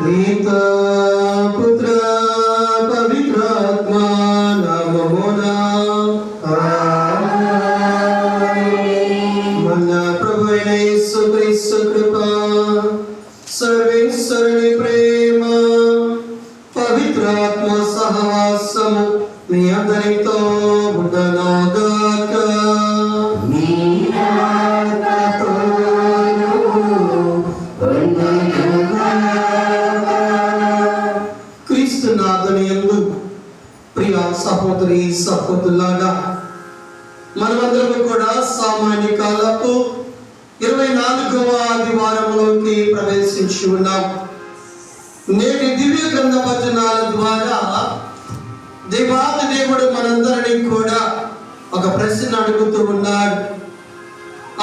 पिता पुत्र पवित्रात्मा नाममुना आमीन। మన ప్రభువైన యేసుక్రీస్తు కృప, సర్వేశ్వరుని ప్రేమ, పవిత్రాత్మ సహవాసము మీ అందరితో ఉండునుగాక. ప్రియ సహోదరి సహోదరులారా, మనమందరము కూడా సామాన్య కాలపు 24వ ఆదివారంలోకి ప్రవేశించి ఉన్నాం. నేటి దివ్య గ్రంథ వచనాల ద్వారా దేవాది దేవుడు మనందరినీ కూడా ఒక ప్రశ్న అడుగుతూ ఉన్నాడు.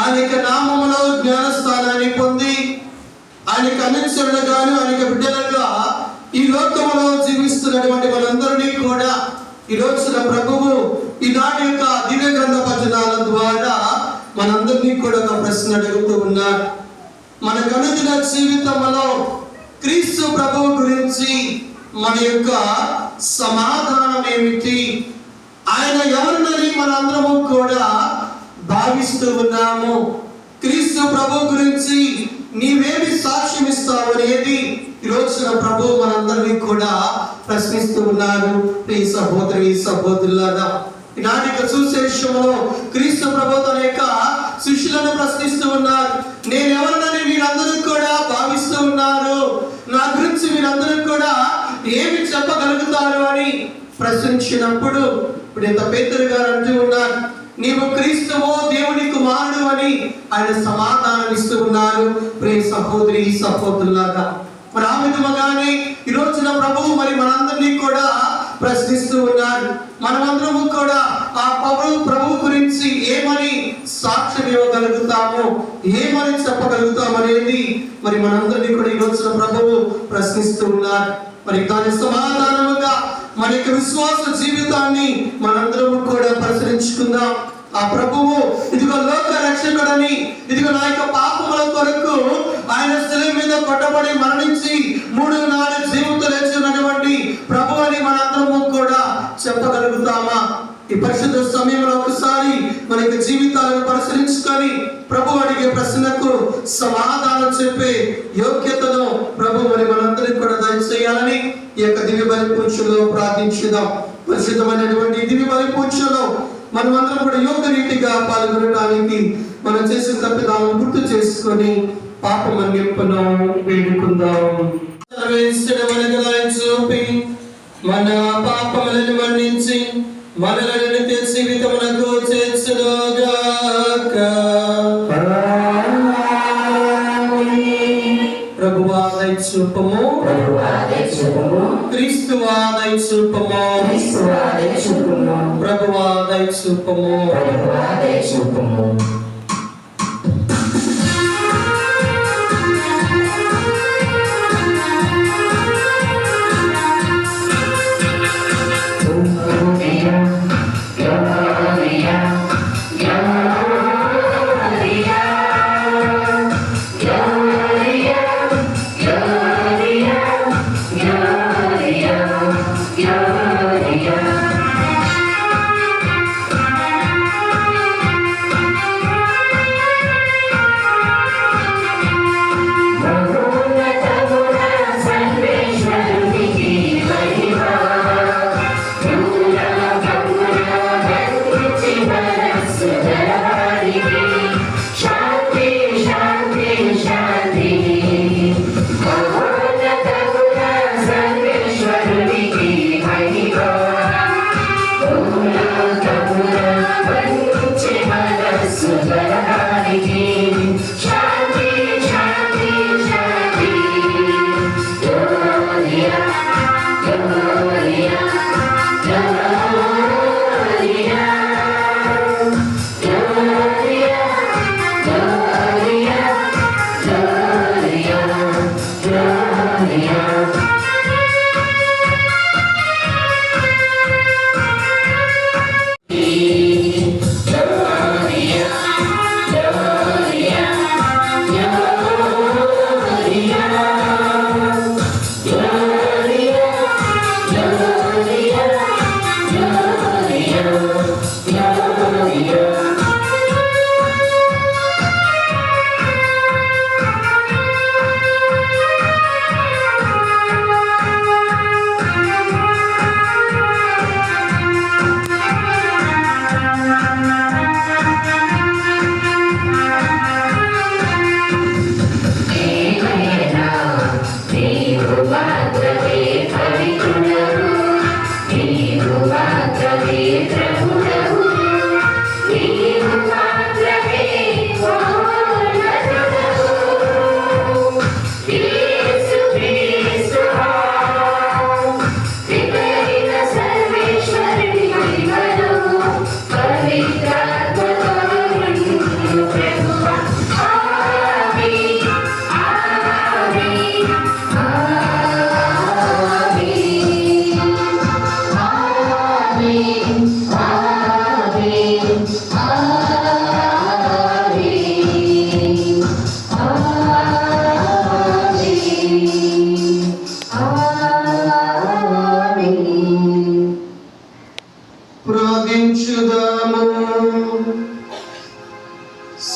ఆయనకి నామములో జ్ఞానస్థానాన్ని పొంది ఆయనకి అనుచరులుగాను ఆయనకి బిడ్డలుగా ఈ లోకములో జీవిస్తున్నటువంటి మనందరినీ కూడా ఈ రోజున ప్రభువు ఈనాటి యొక్క దివ్య గ్రంథ వచనాల ద్వారా మనందరినీ కూడా ఒక ప్రశ్న అడుగుతూ ఉన్నారు. మన అనుదిన జీవితంలో క్రీస్తు ప్రభువు గురించి మన యొక్క సమాధానం ఏమిటి? ఆయన ఎవరినని మనందరము కూడా భావిస్తూ ఉన్నాము. క్రీస్తు ప్రభు గురించి నీవేమి సాక్ష్యం ఇస్తావు అనేది ఈ రోజున ప్రభు మనందరినీ కూడా ప్రశ్నిస్తూ ఉన్నారు. ప్రియ సహోదరి సహోదరులారా, ఈనాటి సువిశేషంలో క్రీస్తు ప్రభు తన యొక్క శిష్యులను ప్రశ్నిస్తూ ఉన్నారు. నేను ఎవరినని మీరందరూ కూడా భావిస్తూ ఉన్నారు? నా గురించి మీరందరూ కూడా ఏమి చెప్పగలుగుతారు అని ప్రశ్నించినప్పుడు ఇప్పుడు ఇంత పేతురు గారు అంటూ ఉన్నారు, నీవు క్రీస్తువో దేవుని కుమారుడు అని ఆయన సమాధానం ఇస్తూ ఉన్నారు. ప్రియ సహోదరి సహోదరులారా, మరి ఆ విధముగానే ఈ రోజున ప్రభువు మరి మనందరినీ కూడా ప్రశ్నిస్తూ ఉన్నారు. మనమందరము కూడా ఆ ప్రభు గురించి ఏమని సాక్ష్యం ఇవ్వగలుగుతాము, ఏమని చెప్పగలుగుతాం అనేది మరి మనందరినీ కూడా ఈ రోజున ప్రభువు ప్రశ్నిస్తూ ఉన్నారు. మరి దాని సమాధానముగా మన యొక్క విశ్వాస జీవితాన్ని మనందరము కూడా పరిశీలించుకుందాం. ఆ ప్రభువు ఇదిగో లోక రక్షకుడని, ఇదిగో నా యొక్క పాపముల కొరకు ఆయన శిలువ మీద కొట్టబడి మరణించి 3 నాడు జీవితం లేచినటువంటి ఈ పరిశుద్ధ సమయంలో ఒకసారి మన యొక్క జీవితాలను పరిశీలించుకొని ప్రభు అడిగే ప్రశ్నకు సమాధానం చెప్పే యోగ్యతను ప్రభు మరి మనందరికీ కూడా దయచేయాలని ఈ యొక్క దివ్య బలి పూజలో ప్రార్థించుదాం. పరిశుద్ధమైనటువంటి దివ్య బలి పూజలో మనమందరం కూడా యోగ్య రీతిగా పాల్గొనడానికి మనం చేసిన తప్పిదాలను గుర్తు చేసుకొని పాప మన్నింపును వేడుకుందాం. చూపి మన పాపములను మన్నించి మనలను నిత్య జీవితమునకు చేర్చునుగాక. ప్రభువా దయ చూపుము, క్రీస్తువా దయ చూపుము, ప్రభువా దయ చూపుము.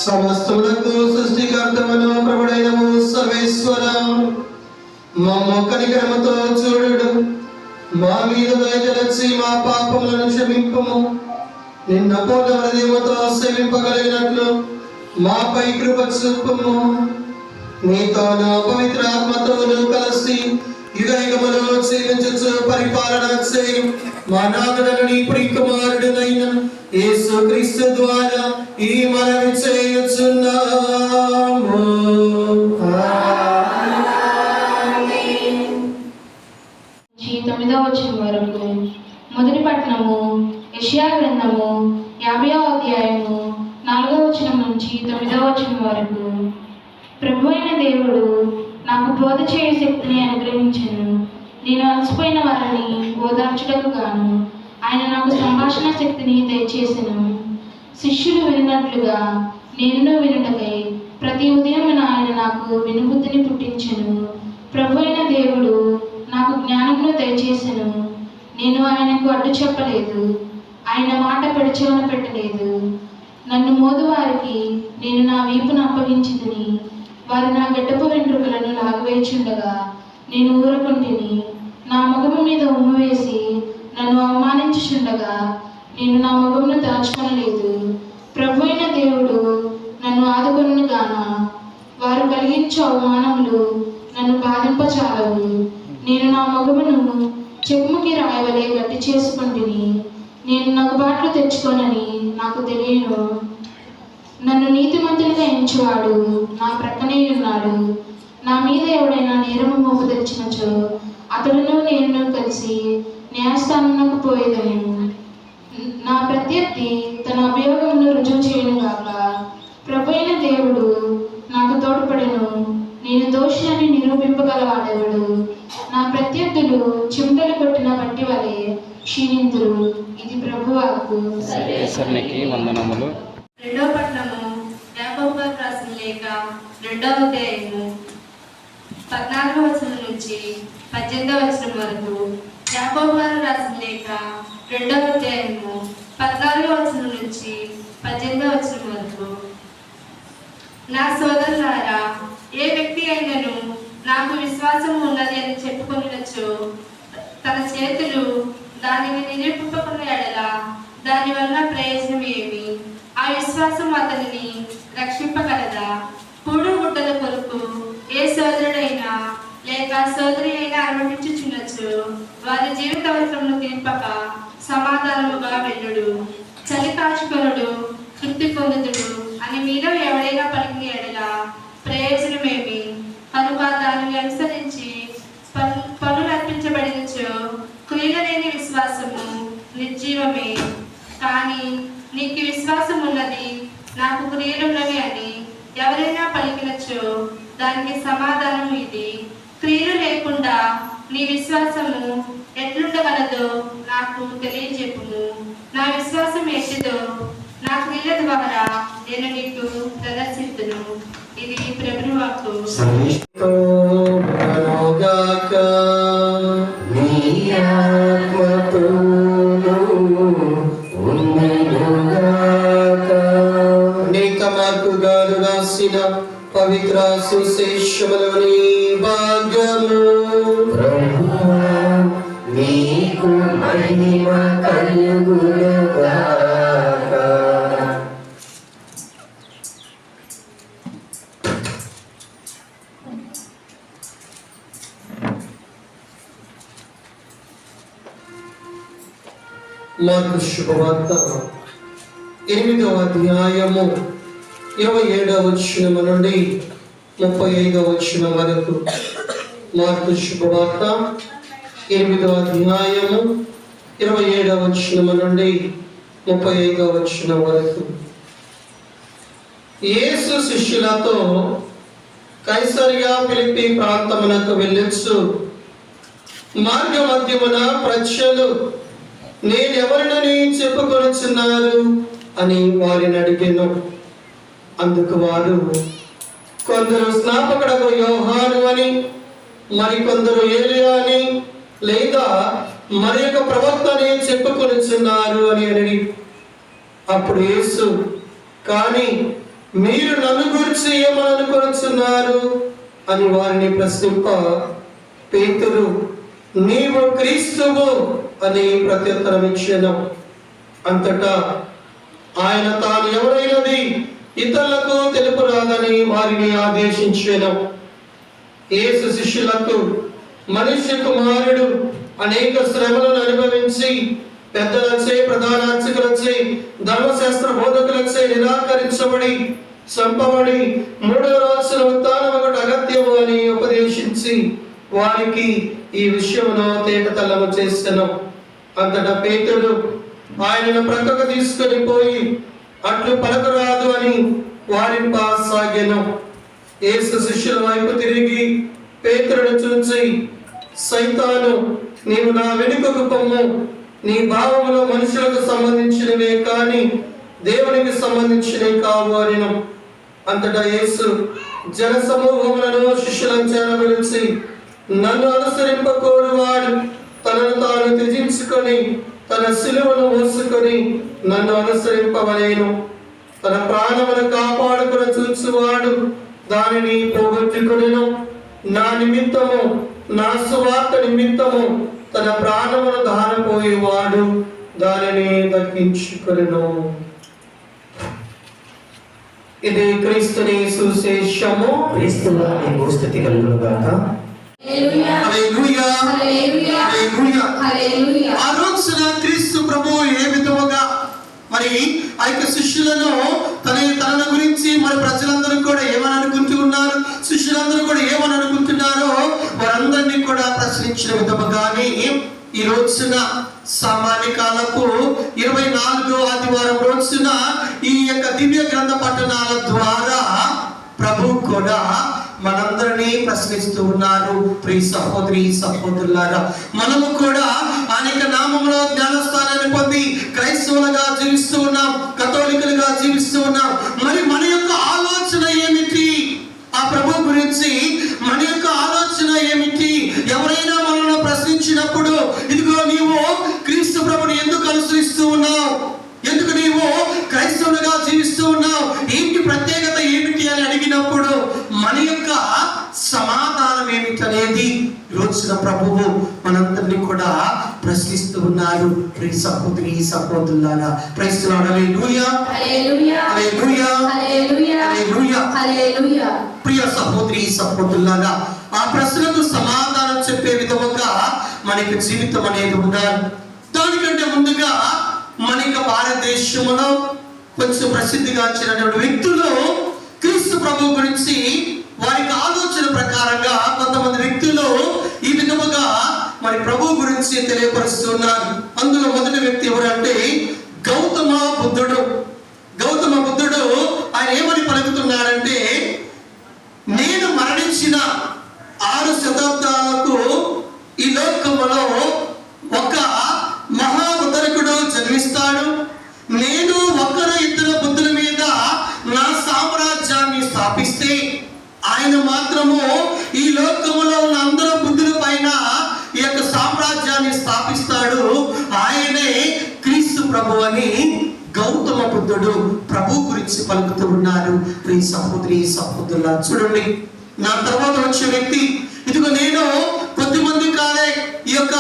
సమస్తములకు సృష్టికర్తమును ప్రభుడైనము సర్వేశ్వర, మమ్ము కనికరముతో చూడుడు, మా మీద దయతలచి మా పాపములను క్షమింపుము. నిన్న పూర్ణ హృదయముతో సేవింపగలిగినట్లు మాపై కృప చూపుము. నీతోను పవిత్ర ఆత్మతోను కలిసి యుగయుగములో జీవించుచు పరిపాలన చేయు మా నాథుడను నీ ప్రియకుమారుడైన యేసుక్రీస్తు ద్వారా ఈ మనవి చేయుచున్నాము. తొమ్మిదవ వచనం వరకు. మొదటి పట్టణము యెషయా గ్రంథము 50వ అధ్యాయము 4వ వచనం నుంచి 9వ వచనం వరకు. ప్రభువైన దేవుడు నాకు బోధ చేయు శక్తిని అనుగ్రహించెను. నేను అలసిపోయిన వారిని ఓదార్చుటకు గాను ఆయన నాకు సంభాషణ శక్తిని దయచేసెను. శిష్యులు వినినట్లుగా నేను వినుటకై ప్రతి ఉదయం ఆయన నాకు వినుబుద్ధిని పుట్టించెను. ప్రభువైన దేవుడు నాకు జ్ఞానమును దయచేసెను. నేను ఆయనకు అడ్డు చెప్పలేదు. ఆయన మాట పెడచెవిన పెట్టలేదు. నన్ను మోదువారికి నేను నా వీపును అప్పగించితిని. వారు నా గడ్డపు వెంట్రుకలను లాగివేయుచుండగా నేను ఊరకుంటిని. నా ముఖము మీద ఉమ్ము వేసి నన్ను అవమానించుచుండగా నేను నా ముఖమును దాచుకొనలేదు. ప్రభు అయిన దేవుడు నన్ను ఆదుకొనును గాన వారు కలిగించు అవమానములు నన్ను బాధింపచాలవు. నేను నా ముఖమును చెక్కుముకి రాయవలే గట్టి చేసుకుంటుని. నేను నగుబాట్లు తెచ్చుకోనని నాకు తెలియను. నన్ను నీతిమంతులుగా ఎంచువాడు నా ప్రక్కనే ఉన్నాడు. నా మీద ఎవడైనా నేరము మోపు తెచ్చినచో అతడును నేను కలిసి న్యాయస్థానమునకు పోయేదను. నా ప్రత్యర్థి తన అభియోగమును రుజువు చేయను గాక. ప్రభు అయిన దేవుడు నాకు తోడ్పడెను. నేను దోషి అని నిరూపింపగలవాడెవడు? నా ప్రత్యర్థులు చిమ్టలు కొట్టిన బట్టి వలె క్షీణింతురు. ఇది ప్రభువాకు. వందనములు. రెండవ పట్టణము యాకోబు గారు రాసిన లేఖ 2వ అధ్యాయము 14వ వచనం నుంచి 18వ వచనం వరకు. యాకోబు గారు రాసిన లేఖ 2వ అధ్యాయము 14వ వచనం నుంచి 18వ వచనం వరకు. నా సోదరులారా, ఏ వ్యక్తి అయినను నాకు విశ్వాసము ఉన్నది అని చెప్పుకొనినచో తన చేతులు దానిని నిరూపింపకున్న ఎడల దాని వలన ప్రయోజనం ఏమి? ఆ విశ్వాసం అతనిని రక్షింపగలదా? కూడు గుడ్డల కొరకు ఏ సోదరుడైనా లేక సోదరి అయినా అనుమతించుచున్నచో వారి జీవిత అవసరమును తీర్పక సమాధానముగా వెళ్ళుడు. చలి కాచుకొనుడు తృప్తి పొందుతుడు అని మీలో ఎవరైనా పలికిన ఎడల ప్రయోజనమేమి? కనుక దానిని అనుసరించి పనులు అర్పించబడినచో క్రియలు లేని విశ్వాసము నిర్జీవమే. కానీ నీకు విశ్వాసం ఉన్నది, నాకు క్రియలున్నవి అని ఎవరైనా పలికినచో దానికి సమాధానం ఇది: క్రియలు లేకుండా నీ విశ్వాసము ఎట్లుండగలదో నాకు తెలియజెప్పుము. నా విశ్వాసం ఎట్టిదో నా క్రియల ద్వారా నేను నీకు ప్రదర్శిస్తును. ఇది ప్రభువు వాక్కు. పవిత్ర సుశేషములోని భాగ్యము నీకు మహిమ కలుగునుగాక. మార్కు శుభవార్త 8వ అధ్యాయము 27వ వచనము నుండి 35వ వచనం వరకు. మార్కు శుభవార్త 8వ అధ్యాయము 27వ వచనము నుండి 35వ వచనం వరకు. యేసు శిష్యులతో కైసరియా ఫిలిప్పీ ప్రాంతమునకు వెళ్ళొచ్చు మార్గ మధ్యమున ప్రజలు నేనెవరినని చెప్పుకొనుచున్నారు అని వారిని అడిగాను. అందుకు వారు, కొందరు స్నాపకుడకు యోహాను అని, మరికొందరు ఏలియా అని, లేదా మరి ఒక ప్రవక్త అని చెప్పుకొనుచున్నారు అని అడిగి. అప్పుడు యేసు, కానీ మీరు నన్ను గురించి ఏమనుకొనుచున్నారు అని వారిని ప్రశ్నింప, పేతురు, నీవు క్రీస్తువు అని ప్రత్యుత్తరం ఇచ్చాను. అంతటా ఆయన తాను ఎవరైనది ఇతరులకు తెలుపురాదని వారిని ఆదేశించాను. యేసు శిష్యులకు, మనుష్య కుమారుడు అనేక శ్రమలను అనుభవించి పెద్దలచే, ప్రధాన అర్చకులచే, ధర్మశాస్త్ర బోధకులచే నిరాకరించబడి చంపబడి 3వ రోజున ఉత్థానమగుట అగత్యము అని ఉపదేశించి వారికి ఈ విషయమును తేటతెల్లము చేసెను. అంతటా పేతురు ఆయనను ప్రక్కకు తీసుకొని పోయి, అట్లు పలకరాదు అని వారింపసాగెను. యేసు శిష్యుల వైపు తిరిగి పేతురును చూచి, సైతాను, నీవు నా వెనుకకు పొమ్ము. నీ భావములో మనుషులకు సంబంధించినవే కానీ దేవునికి సంబంధించినవి కావు అనెను. అంతటా యేసు జన సమూహములను శిష్యులను చేరబలిచి, నన్ను అనుసరింపకోరువాడు తనను తాను త్యజించుకొని తన శిలువను మోసుకొని నన్ను అనుసరింపవలేను. తన ప్రాణమును కాపాడుకుని చూచువాడు దానిని పోగొట్టుకొనెను. నా నిమిత్తము, నా సువార్త నిమిత్తము తన ప్రాణమును దానపోయేవాడు దానిని దక్కించుకొనెను. ఇది క్రీస్తుని సువిశేషము. క్రీస్తువా నీకు స్తుతి కలుగును గాక. హల్లెలూయా, హల్లెలూయా. ఆ రోజున క్రీస్తు ప్రభువు ఏ విధముగా మరి ఆ యొక్క శిష్యులను తన గురించి మరి ప్రజలందరూ కూడా ఏమని అనుకుంటూ ఉన్నారు, శిష్యులందరూ కూడా ఏమని అనుకుంటున్నారో వారందరినీ కూడా ప్రశ్నించిన విధముగానే ఈ రోజున సామాన్య కాలపు 24వ ఆదివారం రోజున ఈ యొక్క దివ్య గ్రంథ పఠనాల ద్వారా ప్రభు కూడా మనందరినీ ప్రశ్నిస్తూ ఉన్నారు. ప్రియ సహోదరి సహోదరులారా, మనము కూడా అనేక నామములో జ్ఞానస్థానాన్ని పొంది క్రైస్తవులుగా జీవిస్తూ ఉన్నాం, కథోలికులుగా జీవిస్తూ ఉన్నాం. మరి మన యొక్క ఆలోచన ఏమిటి? ఆ ప్రభు గురించి మన యొక్క ఆలోచన ఏమిటి? ఎవరైనా మనల్ని ప్రశ్నించినప్పుడు ఇదిగో నీవు క్రీస్తు ప్రభుని ఎందుకు అనుసరిస్తూ ఉన్నావు, ఎందుకు నీవు క్రైస్తవులుగా జీవిస్తూ ఉన్నావు, ఏంటి ప్రత్యేకత ఏమిటి అని అడిగినప్పుడు మన యొక్క సమాధానం ఏమిటనేది రోజున ప్రభువు మనందరినీ కూడా ప్రశ్నిస్తూ ఉన్నారు. ప్రియ సహోదరి సహోదరులారా, ప్రైజ్ ది లార్డ్. హల్లెలూయా, హల్లెలూయా, హల్లెలూయా, హల్లెలూయా. ప్రియ సహోదరి సహోదరులారా, ఆ ప్రశ్నకు సమాధానం చెప్పే విధముగా మనకి జీవితం అనేది ఉండాలి. దానికంటే ముందుగా మన యొక్క భారతదేశంలో కొంచెం ప్రసిద్ధిగాంచినటువంటి వ్యక్తులు క్రీస్తు ప్రభు గురించి వారికి ఆలోచన ప్రకారంగా కొంతమంది వ్యక్తులు ఈ విధముగా మరి ప్రభు గురించి తెలియపరుస్తున్నారు. అందులో మొదటి వ్యక్తి ఎవరంటే గౌతమ బుద్ధుడు. గౌతమ బుద్ధుడు ఆయన ఏమని పలుకుతున్నాడంటే, నేను మరణించిన 6 శతాబ్దాలకు ఈ లోకములో ఒక మహా ఉద్ధరకుడు జన్మిస్తాడు. నేను ఒకరు ఇద్దరు బుద్ధుల మీద నా సామ్రాజ్యాన్ని స్థాపిస్తే ఆయన మాత్రము ఈ లోకములో ఉన్న అందరూ బుద్ధుల పైన ఈ యొక్క సామ్రాజ్యాన్ని స్థాపిస్తాడు. ఆయనే క్రీస్తు ప్రభు అని గౌతమ బుద్ధుడు ప్రభు గురించి పలుకుతూ ఉన్నారు. ప్రియ సహోదరి సహోదరులా, చూడండి, నా తర్వాత వచ్చే వ్యక్తి ఇదిగో నేను కొద్దిమంది కాలే ఈ యొక్క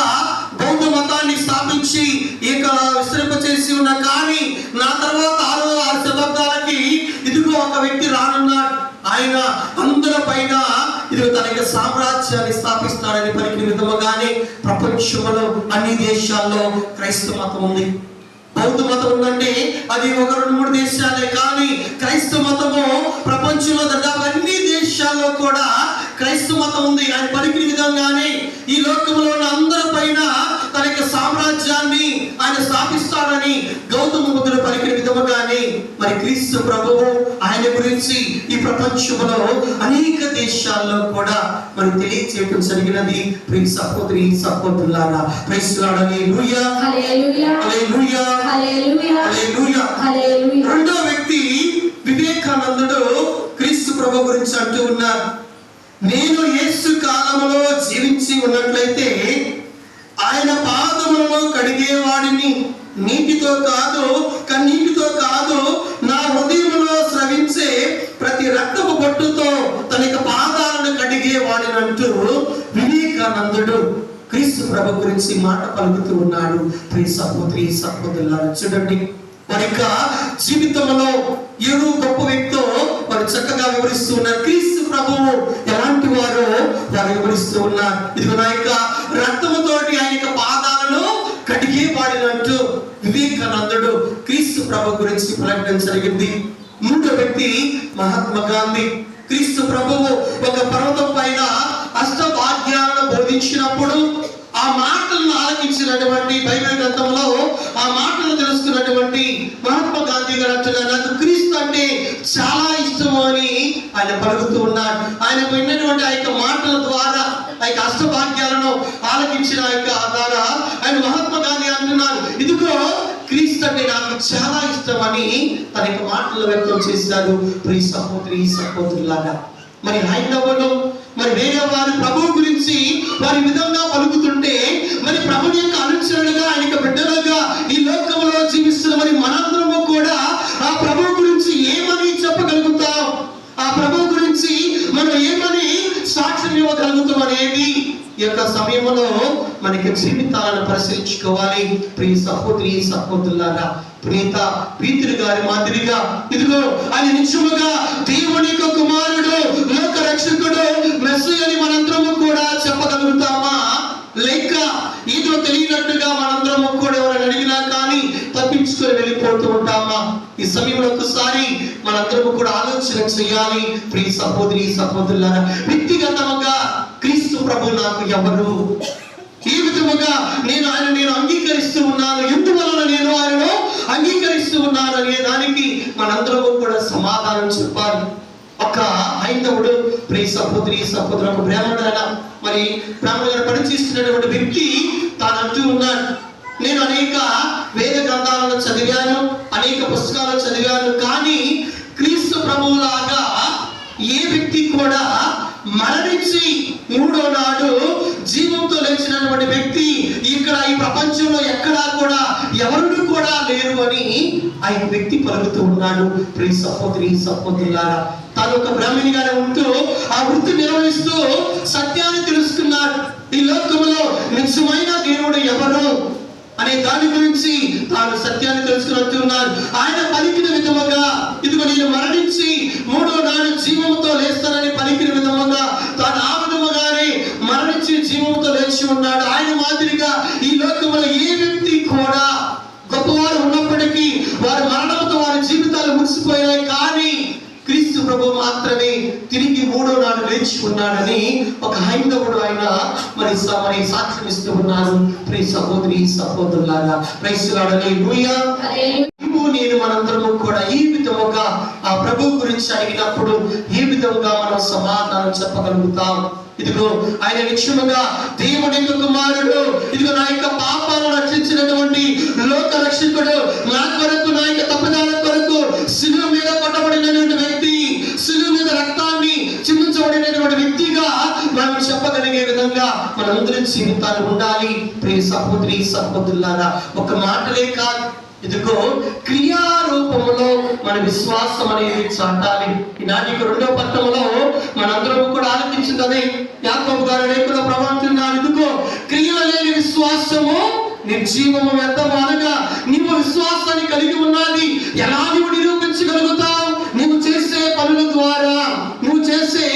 బౌద్ధ మతాన్ని స్థాపించి ఈ యొక్క విస్తరింపచేసి ఉన్నా, కానీ నా తర్వాత 6 శతాబ్దాలకి ఇదిగో ఒక వ్యక్తి రానున్నాడు. ఆయన అందరి పైన ఇదిగో తన యొక్క సామ్రాజ్యాన్ని స్థాపిస్తాడని పలికిన విధముగానే ప్రపంచంలో అన్ని దేశాల్లో క్రైస్తవ మతం ఉంది. బౌద్ధ మతం ఉందంటే అది 1-2-3 దేశాలే, కానీ క్రైస్తవ మతము ప్రపంచంలో దాదాపు అన్ని దేశాల్లో కూడా క్రైస్తవ మతం ఉంది. ఆయన పలికిన విధంగానే ఈ లోకంలో ఉన్న అందరి పైన తన యొక్క సామ్రాజ్యాన్ని ఆయన స్థాపిస్తాడని గౌతమ బుద్ధుడు పలికిన విధముగానే మరి క్రీస్తు ప్రభువు ఆయన గురించి ఈ ప్రపంచంలో అనేక దేశాల్లో కూడా మరి తెలియజేయడం జరిగినది. ప్రియ సహోదరి సహోదరులారా, ప్రైజ్ ది లార్డ్. హల్లెలూయా, హల్లెలూయా, హల్లెలూయా, హల్లెలూయా, హల్లెలూయా. రెండో వ్యక్తి వివేకానందుడు క్రీస్తు ప్రభు గురించి అంటూ ఉన్నారు, నేను యేసు కాలంలో జీవించి ఉన్నట్లయితే ఆయన పాదములను కడిగేవాడిని, నీటితో కాదు కన్నీటితో కాదు, నా హృదయంలో స్రవించే ప్రతి రక్తపు బొట్టుతో తన యొక్క పాదాలను కడిగేవాడిని అంటూ వివేకానందుడు క్రీస్తు ప్రభు గురించి మాట పలుకుతూ ఉన్నాడు. ప్రియ సహోదరి సహోదరులారా, చూడండి, వారి యొక్క జీవితంలో ఎవరు గొప్ప వ్యక్తో వారు చక్కగా వివరిస్తూ ఉన్నారు. క్రీస్తు ప్రభువు ఎలాంటి వారో వారు వివరిస్తూ ఉన్నారు. ఇదిగో నా యొక్క రక్తముతోటి ఆయన యొక్క పాదాలను కడిగేవాడినంటూ వివేకానందుడు క్రీస్తు ప్రభు గురించి పలకడం జరిగింది. మూడో వ్యక్తి మహాత్మా గాంధీ. క్రీస్తు ప్రభువు ఒక పర్వతం పైన అష్టభాగ్యాలను బోధించినప్పుడు ఆ మాటలను ఆలకించినటువంటి బైబిల్ గ్రంథంలో ఆ మాటలు తెలుసుకున్నటువంటి మహాత్మా గాంధీ గారు అంటున్నారు, నాకు క్రీస్తు అంటే చాలా ఇష్టము అని ఆయన పలుకుతూ ఉన్నారు. ఆయన విన్నటువంటి ఆ యొక్క మాటల ద్వారా ఆ యొక్క అష్టభాగ్యాలను ఆలకించిన ఆ యొక్క ద్వారా ఆయన మహాత్మా గాంధీ అంటున్నారు, ఇదిగో క్రీస్తు అంటే నాకు చాలా ఇష్టం అని తన యొక్క మాటలు వ్యక్తం చేశారు. ప్రియ సహోదరి సహోదరులాగా, మరి హైందవులు మరి వేరే వారు ప్రభు గురించి వారి విధంగా పలుకుతుంటే మరి ప్రభుని యొక్క అనుచరులుగా ఆయన యొక్క బిడ్డలుగా ఈ యొక్క సమయంలో మనకి జీవితాలను పరిశీలించుకోవాలి. ప్రియ సహోదరి సహోదరులారా, ప్రీత పీతురు గారి మాదిరిగా ఇదిగో ఆయన నిజముగా దేవుని యొక్క కుమారుడు, లోక రక్షకుడు, మెస్సీ అని మనందరము కూడా చెప్పగలుగుతామా? లేక ఏదో తెలియనట్టుగా మనందరము కూడా ఎవరైనా అడిగినా కానీ తప్పించుకొని వెళ్ళిపోతూ ఉంటామా? ఈ సమయంలో ఒకసారి మనందరము కూడా ఆలోచన చేయాలి. ప్రియ సహోదరి సహోదరులారా, వ్యక్తిగతంగా క్రీస్తు ప్రభు నాకు ఎవరు? ఈ విధముగా నేను అంగీకరిస్తూ ఉన్నాను, ఎందువలన నేను ఆయనను అంగీకరిస్తూ ఉన్నాను అనే దానికి మనందరము కూడా సమాధానం చెప్పాలి. ఒక హైందవుడు, ప్రియ సహోదరి సహోదరు, ఒక బ్రాహ్మణుడైన మరి బ్రాహ్మణుడు పనిచేస్తున్నటువంటి వ్యక్తి తాను అంటూ ఉన్నాడు, నేను అనేక వేద గ్రంథాలను చదివాను, అనేక పుస్తకాలను చదివాను, కానీ క్రీస్తు ప్రభువులాగా ఏ వ్యక్తి కూడా మరణించి మూడో నాడు జీవంతో లేచినటువంటి వ్యక్తి ఇక్కడ ఈ ప్రపంచంలో ఎక్కడా కూడా ఎవరు కూడా లేరు అని ఆయన వ్యక్తి పలుకుతూ ఉన్నాడు. ప్రియ సహోదరి సహోదరులారా, తాను ఒక బ్రాహ్మణిగానే ఉంటూ ఆ వృత్తి నిర్వహిస్తూ సత్యాన్ని తెలుసుకున్నాడు. ఈ లోకంలో నిజమైన దేవుడు ఎవరు అనే దాని గురించి తాను సత్యాన్ని తెలుసుకుని ఉన్నాడు. ఆయన పలికిన విధముగా ఇదిగో నేను మరణించి మూడో నాడు జీవంతో లేస్తానని పలికిన విధముగా తాను ఆ విధముగానే మరణించి జీవంతో లేచి ఉన్నాడు. ఆయన మాదిరిగా ఈ లోకంలో ఏ వ్యక్తి కూడా గొప్పవారు ఉన్నప్పటికీ వారి మరణంతో వారి జీవితాలు ముగిసిపోయాయి, కానీ క్రీస్తు ప్రభు మాత్రమే తిరిగి మూడో నాడు లేచి ఉన్నాడని ఒక హైందవుడు ఆయన మరి సాక్ష్యం ఇస్తూ ఉన్నారు. ప్రియ సహోదరి సహోదరులారా, ప్రైజ్ లార్డ్, హల్లెలూయా. నేను మనందరము కూడా ఈ విధముగా ఆ ప్రభు గురించి అడిగినప్పుడు ఏ విధముగా మనం సమాధానం చెప్పగలుగుతాం? ఇదిగో ఆయన నిశ్చయముగా దేవుని యొక్క కుమారుడు, ఇదిగో నా యొక్క పాపాలను రక్షించినటువంటి లోక రక్షకుడు, నా కొరకు నా యొక్క తప్పిదాల కొరకు శిలువ మీద కొట్టబడినటువంటి వ్యక్తి, శిలువ మీద రక్తాన్ని చిందించబడినటువంటి వ్యక్తిగా మనం చెప్పగలిగే విధంగా మనందరి జీవితాలు ఉండాలి. ప్రియ సహోదరి సహోదరులారా, ఒక మాటలే కాదు, ఇదిగో క్రియారూపంలో మన విశ్వాసం అనేది చాటాలి. ఈనాటి రెండో పట్టణంలో మనందరం కూడా ఆలోచించింది అదే. యాకోబు గారు లేఖలో ప్రవర్తిస్తున్నారు, ఇదిగో క్రియలు లేని విశ్వాసము నిర్జీవము వ్యర్థము అనగా నీవు విశ్వాసాన్ని కలిగి ఉన్నది ఎలా నీవు నిరూపించగలుగుతావు? నువ్వు చేసే పనుల ద్వారా, నువ్వు చేసే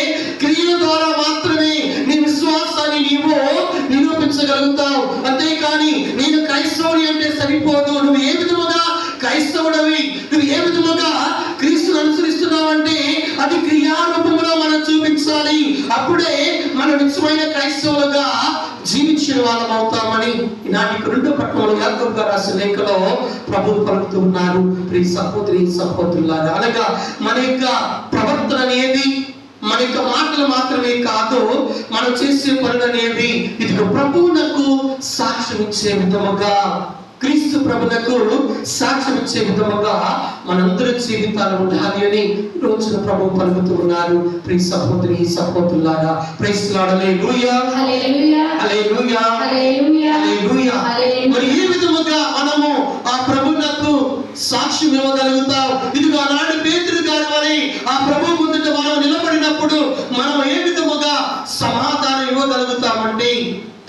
క్రియల ద్వారా మాత్రమే నీ విశ్వాసాన్ని నీవు నిరూపించగలుగుతావు. అంతేకాని నేను క్రైస్తవుని అంటే సరిపోదు. నువ్వు ఏ విధముగా క్రైస్తవుడవి, నువ్వు ఏ విధముగా క్రీస్తును అనుసరిస్తున్నావు అంటే అది క్రియారూపంలో మనం చూపించాలి. అప్పుడే మనం నిజమైన క్రైస్తవులుగా జీవించిన వాళ్ళం అవుతామని ఈనాటి రెండో పట్టణంలో యాకోబు గారు రాసిన లేఖలో ప్రభువు పలుకుతూ ఉన్నారు. ప్రియ సహోదరి సహోదరులారా, అనగా మన యొక్క ప్రవర్తన అనేది, మన యొక్క మాటలు మాత్రమే కాదు, మనం చేసే పనులు అనేవి ఇదిగో ప్రభువునకు సాక్ష్యం ఇచ్చే విధముగా, క్రీస్తు ప్రభునకు సాక్ష్యం ఇచ్చే విధముగా మనందరి జీవితాలు ఉండాలి అని రోజున ప్రభు పలుకుతూ ఉన్నారు. ప్రియ సహోదరి సహోదరులారా, ప్రైజ్ లార్డ్, హల్లెలూయా, హల్లెలూయా, హల్లెలూయా, హల్లెలూయా, హల్లెలూయా. మరి ఈ విధముగా మనము ఆ ప్రభునకు సాక్ష్యం ఇవ్వగలుగుతాం. ఇదిగో ఆనాడు పేతురు గారు అని ఆ ప్రభు ముందుట మనం నిలబడినప్పుడు మనం ఏ విధముగా సమాధానం ఇవ్వగలుగుతామంటే,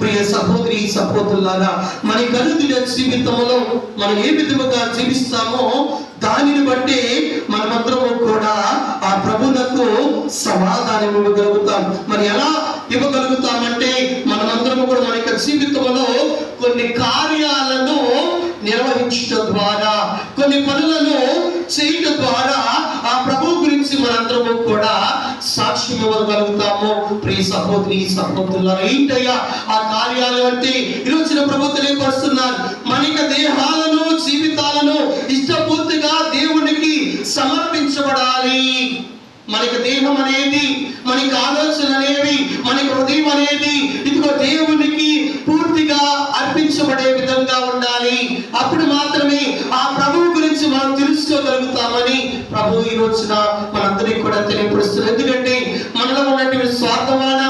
ప్రియ సహోదరి సహోదరులారా, మన గనుదిన జీవితంలో మనం ఏ విధముగా జీవిస్తామో దానిని బట్టి మనమందరము కూడా ఆ ప్రభువునకు సమాధానం ఇవ్వగలుగుతాం. మరి ఎలా ఇవ్వగలుగుతామంటే మనమందరము కూడా మన యొక్క జీవితంలో కొన్ని కార్యాలను నిర్వహించడం ద్వారా, కొన్ని పనులను చేయడం ద్వారా ఆ ప్రభు గురించి మనందరము కూడా సాక్ష్యం ఇవ్వగలుగుతాము. ప్రియ సహోదరి సహోదరులారా, ఏంటయ్యా ఆ కార్యాలు అంటే ఈరోజున ప్రభు తెలియపరుస్తున్నారు. మన యొక్క దేహాలను, జీవితాలను ఇష్టపూర్తిగా దేవునికి సమర్పించబడాలి. మనకి దేహం అనేది, మనకి ఆలోచన అనేవి, మనకి హృదయం అనేది ఇదిగో దేవునికి పూర్తిగా అర్పించబడే విధంగా ఉండాలి. అప్పుడు మాత్రమే ఆ ప్రభువు గురించి మనం తెలుసుకోగలుగుతామని ప్రభు ఈ రోజున మనందరికీ కూడా తెలియపరుస్తున్నారు. ఎందుకంటే మనలో ఉన్నటువంటి స్వార్థం వలన,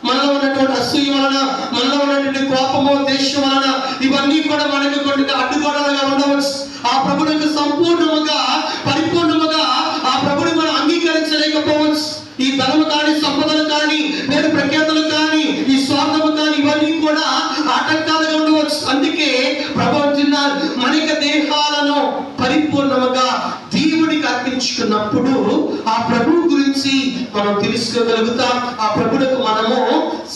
మనలో ఉన్నటువంటి అసూయ వలన, మనలో ఉన్నటువంటి కోపము, దేశం వలన ఇవన్నీ కూడా మనకు కొన్ని అడ్డుగోడలుగా ఉండవచ్చు. ఆ ప్రభువుకు సంపూర్ణముగా, పరిపూర్ణముగా ఆ ప్రభుని మనం అంగీకరించలేకపోవచ్చు. ఈ ధనము కానీ, సంపదలు కానీ, పేరు ప్రఖ్యాతులు కానీ, ఈ స్వార్థము కానీ మనం తెలుసుకోగలుగుతాం, ఆ ప్రభువుకు మనము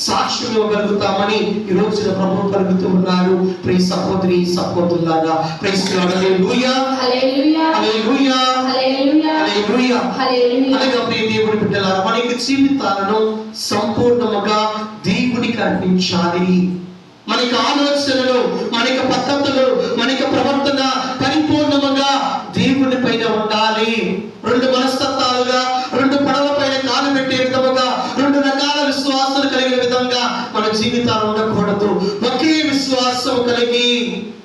సాక్ష్యం ఇవ్వగలుగుతామని ఈ రోజున ప్రభు పలుకుతూ ఉన్నారు. ప్రియ సహోదరి సహోదరులారా, ప్రైజ్ ది లార్డ్. హల్లెలూయా హల్లెలూయా హల్లెలూయా హల్లెలూయా హల్లెలూయా. హల్లెలూయా. అనగా ప్రియ దేవుని బిడ్డలారా, మన యొక్క జీవితాలను సంపూర్ణముగా దేవునికి అర్పించాలి. మన యొక్క ఆలోచనలు, మన యొక్క పద్ధతులు, మన యొక్క ప్రవర్తన పరిపూర్ణముగా దేవుని పైన ఉండాలి. రెండు మనస్తత్వాలుగా, రెండు పడవ పైన కాలు పెట్టే విధముగా, రెండు రకాల విశ్వాసాలు కలిగిన విధంగా మన జీవితాలు ఉండకూడదు. ఒకే విశ్వాసం కలిగి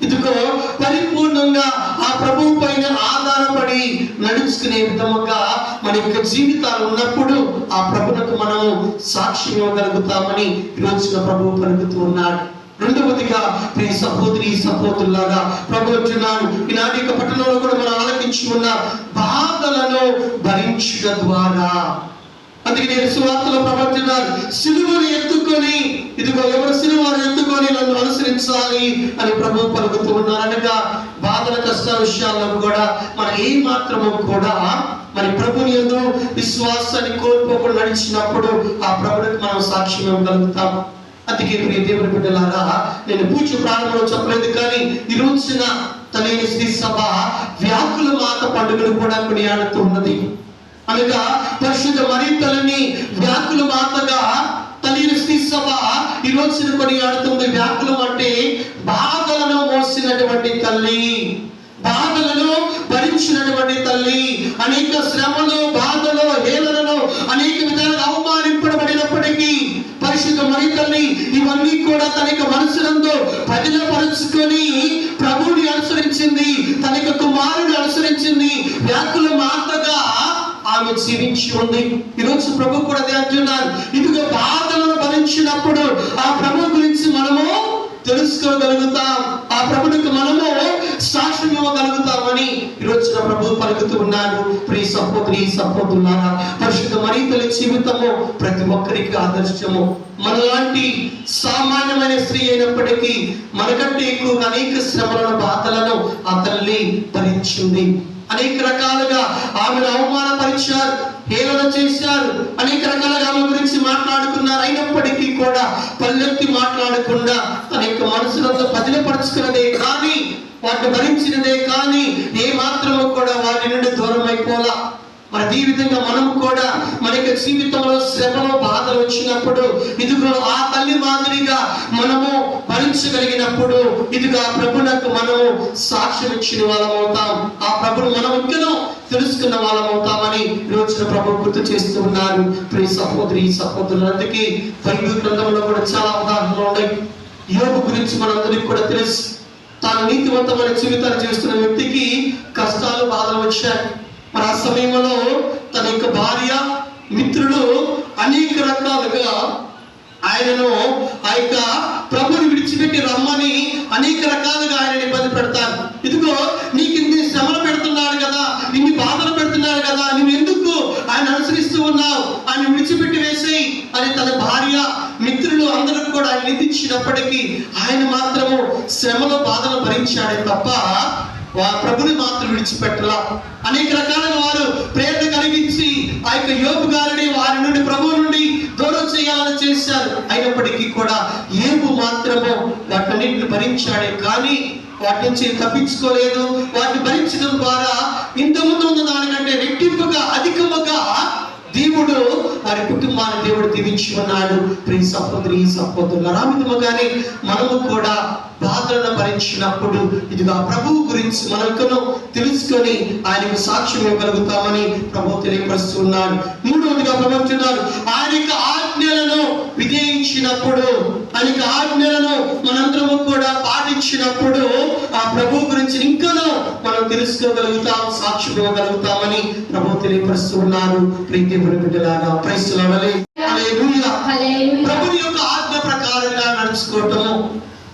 ఇదిగో పరిపూర్ణంగా ఆ ప్రభువు పైన ఆధారపడి నడుచుకునే విధముగా మన యొక్క జీవితాలు ఉన్నప్పుడు ఆ ప్రభువుకు మనము సాక్ష్యం ఇవ్వగలుగుతామని ఈ రోజున ప్రభువు పలుకుతూ ఉన్నాడు. రెండవదిగా ప్రియ సహోదరి సహోదరులారా, ప్రభు అంటున్నాడు, ఈనాటి యొక్క పట్టణంలో కూడా మనం ఆలకించి ఉన్న బాధలను భరించడం ద్వారా. అందుకే నేను సువార్తలో ప్రవర్తిన్నాను, సిలువను ఎత్తుకొని ఇదిగో ఎవరు సిలువను ఎత్తుకొని నన్ను అనుసరించాలి అని ప్రభు పలుకుతూ ఉన్నారు. అనగా బాధల కష్ట విషయాల్లో కూడా మనం ఏ మాత్రము కూడా మరి ప్రభుని యందు విశ్వాసాన్ని కోల్పోకుండా నడిచినప్పుడు ఆ ప్రభువుకి మనం సాక్ష్యం ఇవ్వగలుగుతాం. అందుకే ప్రియ దేవుని బిడ్డలారా, నేను పూజ ప్రారంభంలో చెప్పలేదు కానీ ఈ రోజున తల్లి శ్రీ సభ వ్యాకుల మాత పండుగను కూడా కొనియాడుతూ ఉన్నది. అనగా పరిశుద్ధ మరియ తల్లిని వ్యాకుల మాతగా తల్లి శ్రీ సభ ఈ రోజున కొనియాడుతుంది. వ్యాకులం అంటే బాధలను మోసినటువంటి తల్లి, బాధలను భరించినటువంటి తల్లి, అనేక శ్రమలు, బాధలు, హేళనలు, అనేక విధాలుగా అవమానింపబడినప్పటికీ పరిశుద్ధ మరియ తల్లి ఇవన్నీ కూడా తన యొక్క మనసునందు పదిలపరుచుకొని ప్రభువుని అనుసరించింది, తన యొక్క కుమారుని అనుసరించింది. వ్యాకుల మాతగా ఆమె జీవించి ఉంది. ఈరోజు ప్రభు కూడా అదే అంటున్నారు, ఇదిగో బాధలను భరించినప్పుడు ఆ ప్రభు గురించి మనము తెలుసుకోగలుగుతాం, ఆ ప్రభువుకు మనము సాక్ష్యం ఇవ్వగలుగుతామని ఈరోజు ప్రభు పలుకుతూ ఉన్నాడు. ప్రియ సహోదరి సహోదరులారా, పరిశుద్ధ మరియ తల్లి జీవితము ప్రతి ఒక్కరికి ఆదర్శము. మనలాంటి సామాన్యమైన స్త్రీ అయినప్పటికీ మనకంటే ఎక్కువ అనేక శ్రమలను, బాధలను ఆ తల్లి భరించింది. అనేక రకాలుగా ఆమెను అవమానపరిచారు, హేళన చేశారు, అనేక రకాలుగా ఆమె గురించి మాట్లాడుకున్నారు. అయినప్పటికీ కూడా పల్లెత్తి మాట్లాడకుండా తన యొక్క మనసునంతా బదిలపరుచుకున్నదే కానీ, వాటిని భరించినదే కానీ ఏ మాత్రము కూడా వాటి నుండి దూరం అయిపోలా. మరి ఈ విధంగా మనం కూడా మన యొక్క జీవితంలో శ్రమలో బాధలు వచ్చినప్పుడు ఇదిగో ఆ తల్లి మాదిరిగా మనము భరించగలిగినప్పుడు ఇదిగో ఆ ప్రభువునకు మనము సాక్ష్యం ఇచ్చిన వాళ్ళం అవుతాం, ఆ ప్రభువును మనం ఇంకనూ తెలుసుకున్న వాళ్ళం అవుతామని రోజున ప్రభు గుర్తు చేస్తూ ఉన్నారు. ప్రియ సహోదరి సహోదరులు, అందుకే బైబిల్ గ్రంథంలో కూడా చాలా ఉదాహరణలు ఉన్నాయి. యోబు గురించి మనందరికీ కూడా తెలుసు. తాను నీతివంతమైన జీవితాన్ని చేస్తున్న వ్యక్తికి కష్టాలు, బాధలు వచ్చాయి. మరి ఆ సమయంలో తన యొక్క భార్య, మిత్రులు అనేక రకాలుగా ఆయనను ఆ యొక్క ప్రభుని విడిచిపెట్టి రమ్మని అనేక రకాలుగా ఆయన ఇబ్బంది పెడతారు. ఇదిగో నీకు ఇన్ని శ్రమలు పెడుతున్నాడు కదా, ఇన్ని బాధలు పెడుతున్నాడు కదా, నువ్వు ఎందుకు ఆయన అనుసరిస్తూ ఉన్నావు, ఆయన విడిచిపెట్టి వేసేయి అని తన భార్య, మిత్రులు అందరూ కూడా ఆయన నిందించినప్పటికీ ఆయన మాత్రము శ్రమలో బాధలు భరించాడే తప్ప ప్రభుని మాత్రం విడిచిపెట్టలా. అనేక రకాలుగా వారు ప్రేరణ కలిగించి ఆ యొక్క యోబు గారిని వారి నుండి ప్రభువు నుండి దూరం చేయాలని చేశారు. అయినప్పటికీ కూడా యోబు మాత్రము వాటిని భరించాడే కానీ వాటి నుంచి తప్పించుకోలేదు. వాటిని భరించడం ద్వారా ఇంతకుముందు ఉన్న దానికంటే రెట్టింపుగా, అధికముగా దేవుడు వారి కుటుంబాన్ని దేవుడు దీవించి ఉన్నాడు. ప్రియ సహోదరి సహోదరులారా, ఆ విధముగానే మనము కూడా బాధలను భరించినప్పుడు ఇదిగా ప్రభువు గురించి మనకును తెలుసుకొని ఆయనకు సాక్ష్యం ఇవ్వగలుగుతామని ప్రభు తెలియపరుస్తున్నాడు. మూడవదిగా ప్రవర్తిస్తున్నారు, ఆయన యొక్క ఆజ్ఞలను విధేయించినప్పుడు, ఆయన యొక్క ఆజ్ఞలను మనందరము కూడా పాటించినప్పుడు ఆ ప్రభు గురించి ఇంకనూ మనం తెలుసుకోగలుగుతాం, సాక్ష్యం ఇవ్వగలుగుతామని ప్రభు తెలియపరుస్తున్నారు. ప్రీతి బిడ్డలారా, ప్రైజ్ ది లార్డ్. హల్లెలూయా. ప్రభువు యొక్క ఆజ్ఞ ప్రకారంగా నడుచుకోవటము,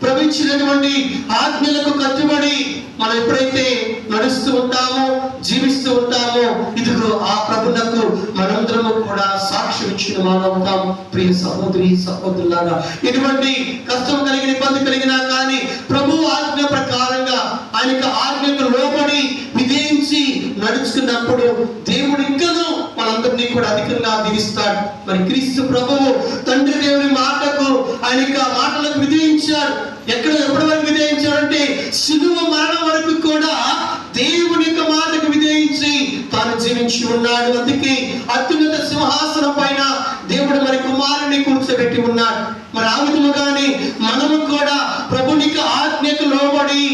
ప్రభు ఇచ్చినటువంటి ఆజ్ఞలకు కట్టుబడి మనం ఎప్పుడైతే నడుస్తూ ఉంటామో, జీవిస్తూ ఉంటామో, ఇదిగో ఆ ప్రభువునకు మనందరము కూడా సాక్ష్యం ఇచ్చిన వాళ్ళు అవుతాం. ప్రియ సహోదరి సహోదరులారా, ఎటువంటి కష్టం కలిగిన, ఇబ్బంది కలిగినా కానీ ప్రభు ఆజ్ఞ ప్రకారంగా ఆయనకు ఆజ్ఞకు లోబడి విధేయించి నడుచుకున్నప్పుడు దేవుడు ఇంకనూ మనందరినీ కూడా అధికంగా దీవిస్తాడు. మరి క్రీస్తు ప్రభువు తండ్రి దేవుని మాటకు ఆయన యొక్క మాటలకు విధేయించాడు. ఎప్పటి వరకు విధేయించాడంటే శిలువ మరణం వరకు కూడా దేవుని యొక్క మాటకు విధేయించి తాను జీవించి ఉన్నాడు. అందుకే అత్యున్నత సింహాసనం పైన దేవుడు మరి కుమారుని కూర్చోబెట్టి ఉన్నాడు. మరి ఆ విధముగానే మనము కూడా ప్రభునికి ఆజ్ఞకు లోబడి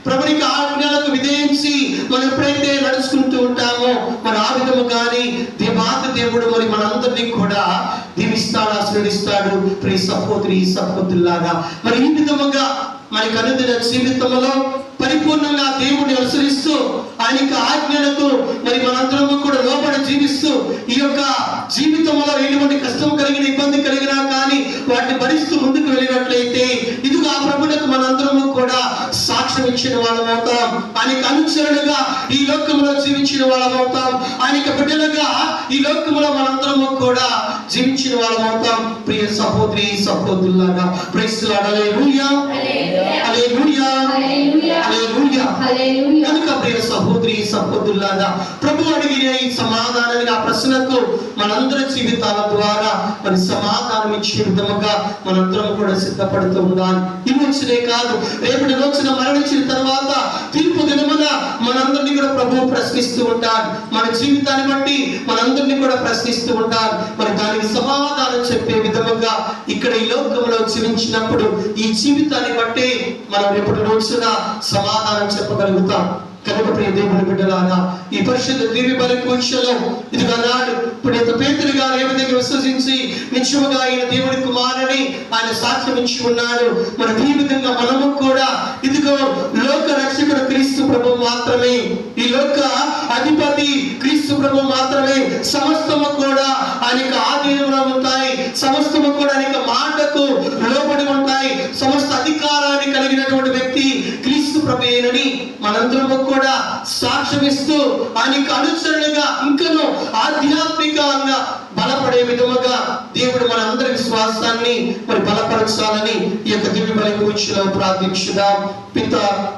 ప్రభునికి ఆజ్ఞలకు విధేయించి మనం ఎప్పుడైతే నడుచుకుంటూ ఉంటామో మరి ఆ విధముగానే దేవుడు మరి మనందరినీ కూడా దీవిస్తాడు, ఆశీర్వదిస్తాడు. ప్రియ సహోదరి సహోదరులాగా మరి ఈ విధముగా మనకి అనుదిన జీవితంలో పరిపూర్ణంగా దేవుడిని అనుసరిస్తూ ఆయన యొక్క ఆజ్ఞలకు మరి మనందరము కూడా లోబడి జీవిస్తూ ఈ యొక్క జీవితంలో ఎటువంటి కష్టం కలిగిన ఇబ్బంది కలిగినా కానీ వాటిని భరిస్తూ ముందుకు వెళ్ళినట్లయితే ఇదిగో ఆ ప్రభువులకు మనందరము కూడా సాక్ష్యం ఇచ్చిన వాళ్ళం అవుతాం. ఆయనకు అనుచరులుగా ఈ లోకంలో జీవించిన వాళ్ళం అవుతాం. ఆయనకు బిడ్డలుగా ఈ లోకంలో మనందరము కూడా జీవించిన వాళ్ళం అవుతాం. ప్రియ సహోదరి సహోదరులాగా ప్రైజ్ ది లార్డ్. హల్లెలూయా హల్లెలూయా హల్లెలూయా. కనుక ప్రియ సహోదరి సహోదరులాగా ప్రభు అడిగిన ఈ సమాధానానికి ఆ ప్రశ్నకు మనందరి జీవితాల ద్వారా మరి సమాధానం ఇచ్చే విధముగా మనందరం కూడా సిద్ధపడుతూ ఉండాలి. ఈ రోజునే కాదు, రేపటి రోజున మరణించిన తర్వాత తీర్పు దినమున మనందరినీ కూడా ప్రభువు ప్రశ్నిస్తూ ఉంటాడు. మన జీవితాన్ని బట్టి మనందరినీ కూడా ప్రశ్నిస్తూ ఉంటాడు. మరి దానికి సమాధానం చెప్పే విధముగా ఇక్కడ ఈ లోకంలో జీవించినప్పుడు ఈ జీవితాన్ని బట్టి మనం రేపటి రోజున సమాధానం చెప్పగలుగుతాం. కనుక ప్రియ దేవుని బిడ్డలారా ఈ పరిశుద్ధ దివ్య బలి పూజలో ఇదిగో నాడు పునీత పేతురు గారు ఏ విధంగా విశ్వసించి నిత్యముగా ఆయన దేవుని కుమారుని ఆయన సాక్ష్యం ఇచ్చి ఉన్నాడు. మరి ఈ విధంగా మనము కూడా ఇదిగో లోక రక్షకుడు క్రీస్తు ప్రభు మాత్రమే, ఈ లోక అధిపతి క్రీస్తు ప్రభు మాత్రమే, సమస్తము కూడా ఆయనక ఆధీనంలో ఉంటాయి, సమస్తము కూడా ఆయనక మాటకు లోబడి ఉంటాయి, సమస్త అధికారాన్ని కలిగినటువంటి వ్యక్తి క్రీస్తు ప్రభుయేనని మనందరము కూడా సాక్ష్యమిస్తూ ఆయనకు అనుసరణగా ఇంకనూ ఆధ్యాత్మికంగా బలపడే విధముగా దేవుడు మన అందరి విశ్వాసాన్ని మరి బలపరచాలని ఈ యొక్క దివ్య బలి పూజలో ప్రార్థించుదాం. పిత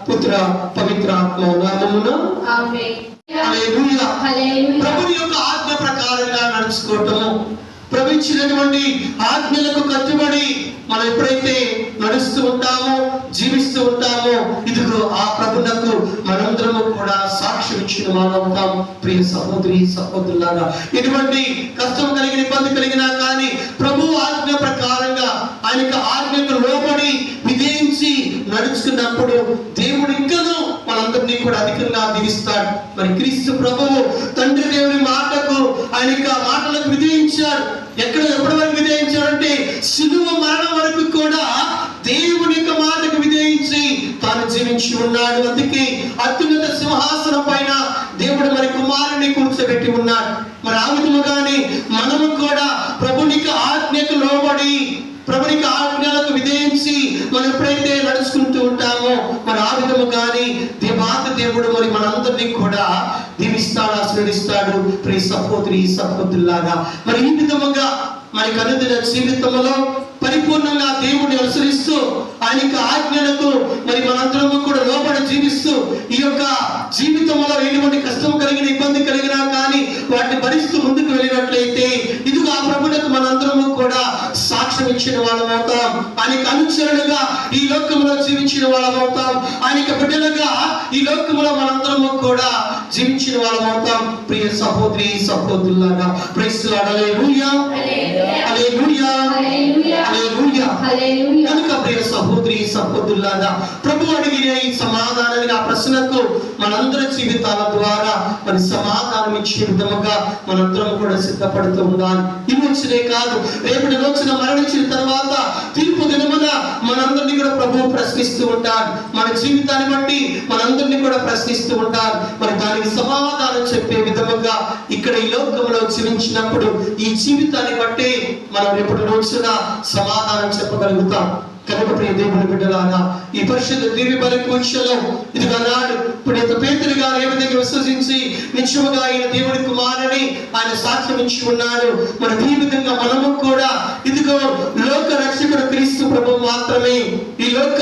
పుత్ర పవిత్ర ఆత్మ నామమున ఆమేన్. హల్లెలూయా. హల్లెలూయా. ప్రభువు యొక్క ఆజ్ఞ ప్రకారంగా నడుచుకోవటము, ప్రభు ఇచ్చినటువంటి ఆజ్ఞలకు కట్టుబడి మనం ఎప్పుడైతే నడుస్తూ ఉంటామో జీవిస్తూ ఉంటామో ఇదిగో ఆ ప్రభువునకు మనందరము కూడా సాక్ష్యం ఇచ్చిన వాళ్ళవుతాం. ప్రియ సహోదరి సహోదరులారా ఎటువంటి కష్టం కలిగిన ఇబ్బంది కలిగినా కానీ ప్రభు ఆజ్ఞ ప్రకారంగా ఆయనకు ఆజ్ఞకు లోబడి విధేయించి నడుచుకున్నప్పుడు దేవుడు ఇంకనూ మనందరినీ కూడా అధికంగా దీవిస్తాడు. మరి క్రీస్తు ప్రభువు తండ్రి దేవుని మాటకు ఆయన మాటలకు విధేయించాడు. ఎప్పటి వరకు విధేయించాడంటే శిలువ మరణం వరకు కూడా దేవుని యొక్క మాటకు విధేయించి తాను జీవించి ఉన్నాడు. అందుకే అత్యున్నత సింహాసనం పైన దేవుడు మరి కుమారుని కూర్చోబెట్టి ఉన్నాడు. మరి ఆ విధముగానే మనము కూడా ప్రభునికి ఆజ్ఞకు లోబడి ప్రభునికి ఆజ్ఞలకు విధేయించి మనం ఎప్పుడైతే నడుచుకుంటూ ఉంటామో మరి ఆ విధముగానే దేవుడు మరి మనందరినీ కూడా దీవిస్తాడు, ఆశీర్వదిస్తాడు. ప్రియ సహోదరి సహోదరులాగా మరి ఈ విధముగా మనకి అనుదిన జీవితంలో పరిపూర్ణంగా దేవుడిని అనుసరిస్తూ ఆయన ఆజ్ఞలకు మరి మనందరము కూడా లోబడి జీవిస్తూ ఈ యొక్క జీవితంలో ఎటువంటి కష్టం కలిగిన ఇబ్బంది కలిగినా కానీ వాటిని భరిస్తూ ముందుకు వెళ్ళినట్లయితే ఇదిగో ఆ ప్రభువులకు మనందరము కూడా సాక్ష్యం ఇచ్చిన వాళ్ళం అవుతాం. ఆయనకు అనుచరులుగా ఈ లోకంలో జీవించిన వాళ్ళం అవుతాం. ఆయనకు బిడ్డలుగా ఈ లోకంలో మనందరము కూడా జీవించిన వాళ్ళం అవుతాం. ప్రియ సహోదరి సహోదరులాగా ప్రైజ్ ది లార్డ్. హల్లెలూయా హల్లెలూయా హల్లెలూయా. కనుక ప్రియ సహోదరి సహోదరులాగా ప్రభు అడిగిన ఈ సమాధానానికి ఆ ప్రశ్నకు మనందరి జీవితాల ద్వారా మరి సమాధానం ఇచ్చే విధముగా మనందరం కూడా సిద్ధపడుతూ ఉండాలి. ఈ రోజునే కాదు, రేపటి రోజున మరణించిన తర్వాత తీర్పు దినమున మనందరినీ కూడా ప్రభువు ప్రశ్నిస్తూ ఉంటాడు. మన జీవితాన్ని బట్టి మనందరినీ కూడా ప్రశ్నిస్తూ ఉంటాడు. మరి దానికి సమాధానం చెప్పే విధముగా ఇక్కడ ఈ లోకంలో జీవించినప్పుడు ఈ జీవితాన్ని బట్టి మనం రేపటి రోజున సమాధానం చెప్పగలుగుతాం. కనుక ప్రియ దేవుని బిడ్డలారా ఈ పరిశుద్ధ దివ్య బలి పూజలో ఇదిగో నాడు పునీత పేతురు గారు ఏ విధంగా విశ్వసించి నిత్యముగా ఆయన దేవుని కుమారుని ఆయన సాక్ష్యం ఇచ్చి ఉన్నాడు. మరి ఈ విధంగా మనము కూడా ఇదిగో లోక రక్షకుడు క్రీస్తు ప్రభు మాత్రమే, ఈ లోక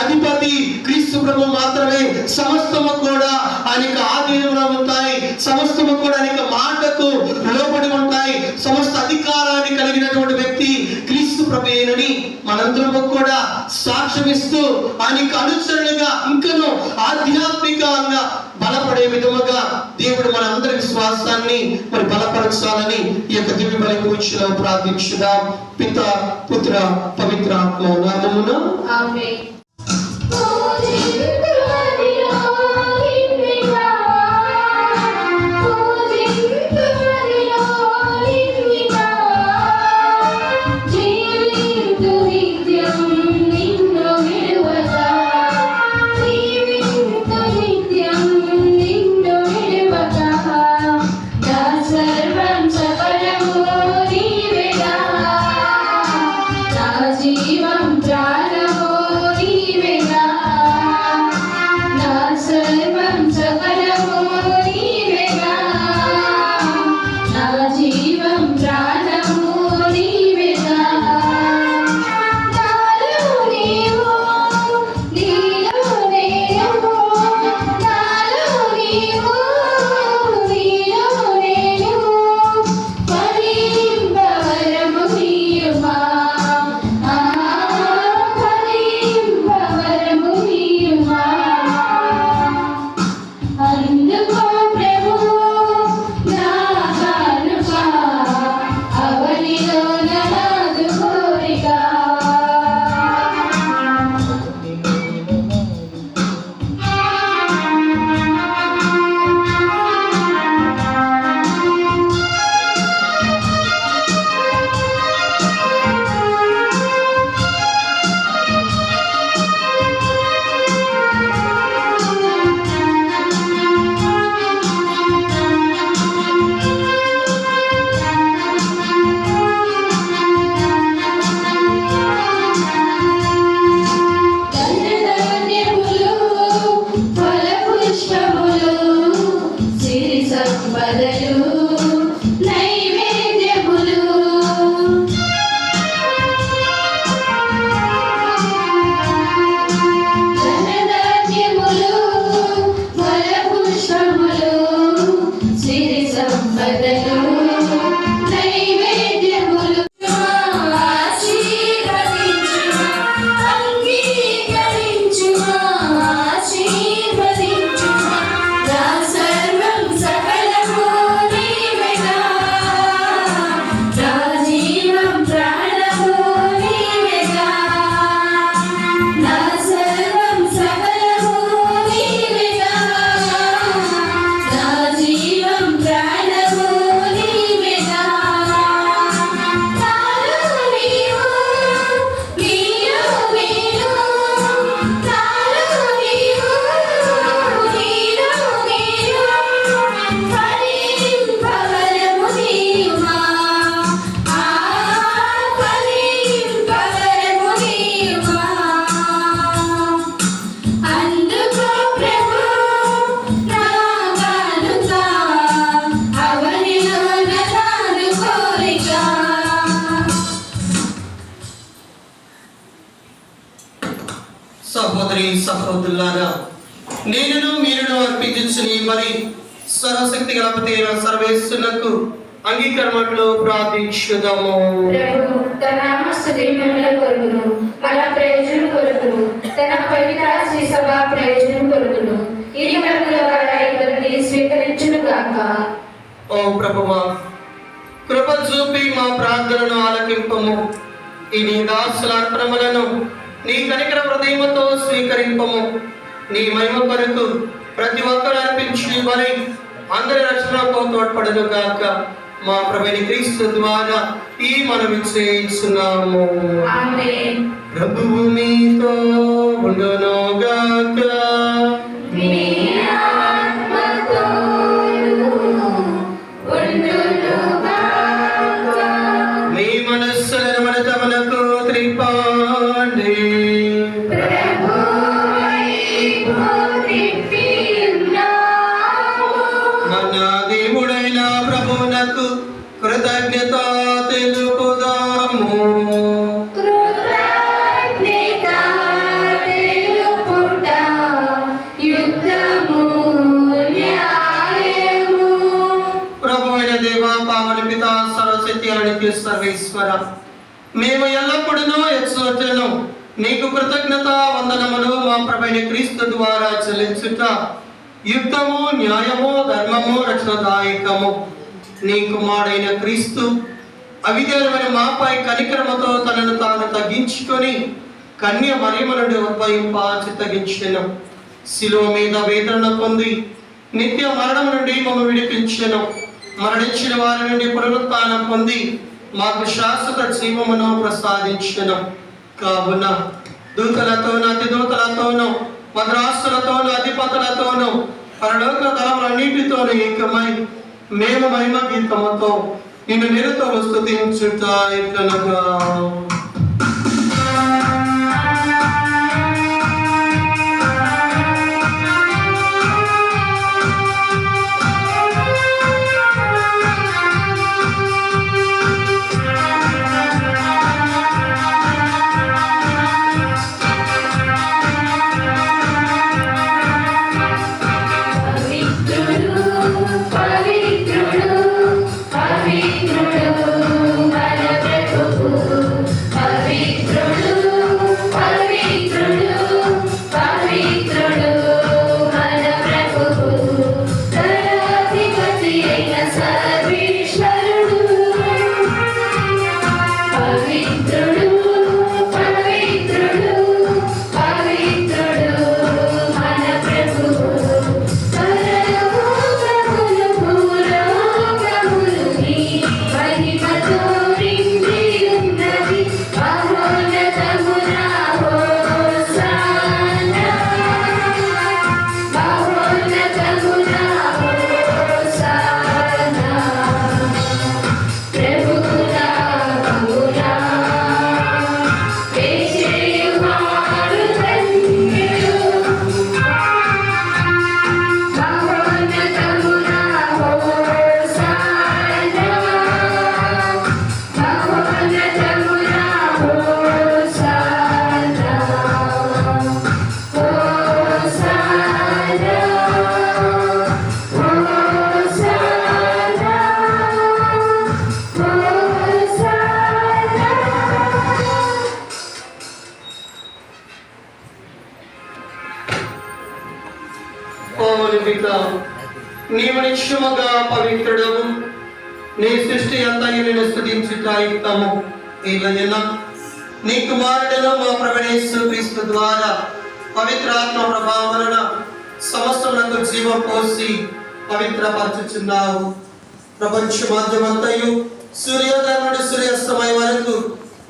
అధిపతి క్రీస్తు ప్రభు మాత్రమే, సమస్తము కూడా ఆయనక ఆధీనంలో ఉంటాయి, సమస్తము కూడా ఆయనక మాటకు లోబడి ఉంటాయి, సమస్త అధికారాన్ని నేనని మనందరము కూడా సాక్ష్యమిస్తూ ఆయనకి అనుసరణగా ఇంకనూ ఆధ్యాత్మికంగా బలపడే విధముగా దేవుడు మన అందరి విశ్వాసాన్ని మరి బలపరచాలని ఈ యొక్క దివ్య బలి పూజలో ప్రార్థించుదాం. పిత పుత్ర పవిత్రాత్మ నామమున ఆమేన్. సహోదరి సహోదరులారా, నేనును మీరును అర్పించిన ఈ బలి సర్వశక్తి గల సర్వేశ్వరునకు అంగీకరణలో ప్రార్థించుదాము. ప్రభు తన నామస్తుతి మహిమల కొరకును, మన ప్రయోజనం కొరకును, తన పవిత్ర శ్రీ సభ ప్రయోజనం కొరకును ఈ కర్మల ద్వారా ఇవన్నీ స్వీకరించును గాక. ఓ ప్రభువా, కృప చూపి మా ప్రార్థనను ఆలకింపము. ఈ నీ దాసుల అర్పణములను నీ కనికర హృదయముతో స్వీకరింపము. నీ మహిమ కొరకు ప్రతి ఒక్కరు అర్పించి మరి అందరి రక్షణకు తోడ్పడను గాక. మా ప్రభుని క్రీస్తు ద్వారా ఈ మనవి చేస్తున్నాము. ఆమేన్. ప్రభువు మీతో ఉండును గాక. మీ ఆత్మతోను ఉండును గాక. మీ మనస్సులను మన తమలకు త్రిపాండి. మన దేవుడైన ప్రభువునకు కృతజ్ఞత తెలుపుదాము. ప్రభు అయిన దేవ, పావన పిత, సర్వశక్తి అనిత్య సర్వేశ్వర, మేము ఎల్లప్పుడూ ఎచ్చోటను నీకు కృతజ్ఞత వందనములు మా ప్రభువైన క్రీస్తు ద్వారా చెల్లించుట యుక్తము, న్యాయము, ధర్మము, రక్షణదాయకము. నీ కుమారుడైన క్రీస్తు అవిధేయులైన మాపై కనికరముతో తనను తాను తగ్గించుకొని కన్య మరియమ్మ నుండి ఉద్భవింప చిత్తగించెను. శిలువ మీద వేదన పొంది నిత్య మరణం నుండి మమ్మ విడిపించెను. మరణించిన వారి నుండి పునరుత్థానం పొంది మాకు శాశ్వత జీవమును ప్రసాదించెను. కావున దూతలతోనూ అతిదూతలతోనూ మద్రాసులతోనూ అధిపతులతోనూ పరలోక దళములన్నిటితోనూ ఏకమై మేము మహిమ గీతముతో నిన్ను నిరతము స్తుతించుట ఇట్లనగా. నీవు నిశ్చయముగా పవిత్రుడవు. నీ సృష్టి అంతా నిన్ను స్తుతించుట యుక్తము. ఏలయన నీ కుమారుడైన మా ప్రభువైన యేసు క్రీస్తు ద్వారా పవిత్రాత్మ ప్రభావం వలన సమస్తమునకు జీవం పోసి పవిత్రపరచుచున్నావు. ప్రపంచమాద్యమంతయు సూర్యోదయం నుండి సూర్యాస్తమయం వరకు